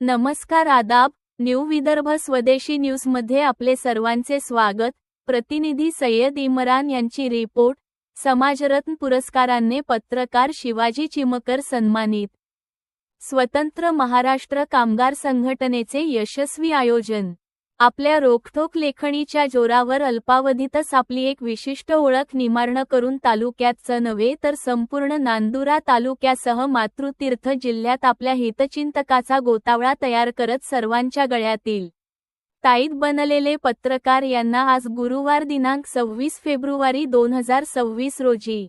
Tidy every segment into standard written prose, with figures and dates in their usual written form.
नमस्कार आदाब, न्यू विदर्भ स्वदेशी न्यूजमध्ये आपले सर्वांचे स्वागत। प्रतिनिधी सय्यद इम्रान यांची रिपोर्ट। समाजरत्न पुरस्काराने पत्रकार शिवाजी चिमकर सन्मानित। स्वतंत्र महाराष्ट्र कामगार संघटनेचे यशस्वी आयोजन। आपल्या रोखठोक लेखणीच्या जोरावर अल्पावधीतच आपली एक विशिष्ट ओळख निर्माण करून तालुक्यातच नव्हे तर संपूर्ण नांदुरा तालुक्यासह मातृतीर्थ जिल्ह्यात आपल्या हितचिंतकाचा गोतावळा तयार करत सर्वांच्या गळ्यातील ताईत बनलेले पत्रकार यांना आज गुरुवार दिनांक 26 फेब्रुवारी 2026 रोजी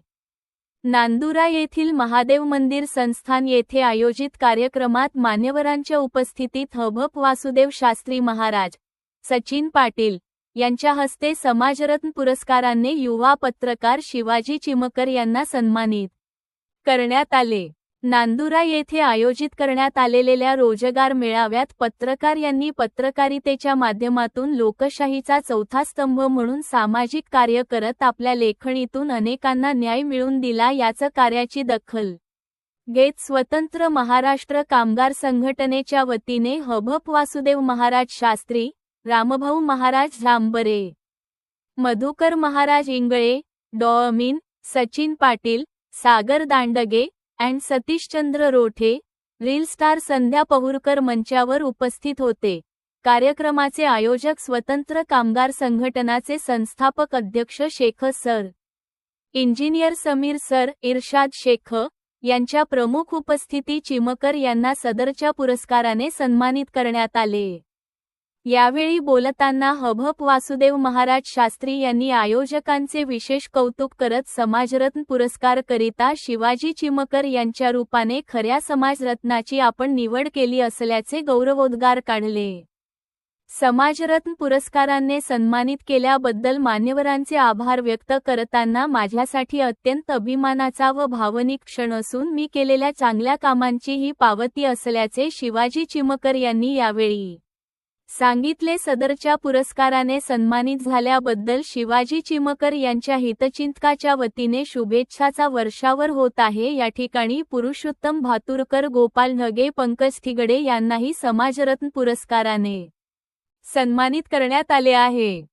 नांदुरा येथील महादेव मंदिर संस्थान येथे आयोजित कार्यक्रमात मान्यवरांच्या उपस्थितीत हभप वासुदेव शास्त्री महाराज, सचिन पाटील यांच्या हस्ते समाजरत्न पुरस्काराने युवा पत्रकार शिवाजी चिमकर यांना सन्मानित करण्यात आले। नांदुरा येथे आयोजित करण्यात आलेल्या रोजगार मेळाव्यात पत्रकार यांनी पत्रकारितेच्या माध्यमातून लोकशाहीचा चौथा स्तंभ म्हणून सामाजिक कार्य करत आपल्या लेखणीतून अनेकांना न्याय मिळवून दिला याचं कार्याची दखल घेत स्वतंत्र महाराष्ट्र कामगार संघटनेच्या वतीने हभप वासुदेव महाराज शास्त्री, रामभाऊ महाराज झांबरे, मधुकर महाराज इंगळे, डॉ. Amin, Sachin Patil, Sagar Dandge and Satishchandra Rothe, reel star Sandhya Pahurkar मंचावर उपस्थित होते। कार्यक्रमाचे आयोजक स्वतंत्र कामगार संघटनाचे संस्थापक अध्यक्ष Shaikh sir, engineer Sameer sir, Irshad Shaikh यांच्या प्रमुख उपस्थिती चिमकर यांना सदरच्या पुरस्काराने सन्मानित करण्यात आले। यावेळी बोलताना हभप वासुदेव महाराज शास्त्री यांनी आयोजकांचे विशेष कौतुक करत समाजरत्न पुरस्कार करिता शिवाजी चिमकर यांच्या रूपाने खऱ्या समाजरत्नाची आपण निवड केली असल्याचे गौरवोद्गार काढले। समाजरत्न पुरस्काराने सन्मानित केल्याबद्दल मान्यवरांचे आभार व्यक्त करताना माझ्यासाठी अत्यंत अभिमानाचा व भावनिक क्षण असून मी केलेल्या चांगल्या कामांची ही पावती असल्याचे शिवाजी चिमकर यांनी यावेळी सांगितले। सदरच्या पुरस्काराने सन्मानित झाल्याबद्दल शिवाजी चिमकर यांच्या हितचिंतकाच्या वतीने शुभेच्छाचा वर्षावर होत आहे। या ठिकाणी पुरुषोत्तम भातुरकर, गोपाल ढगे, पंकज थिगडे यांनाही समाजरत्न पुरस्काराने सन्मानित करण्यात आले आहे।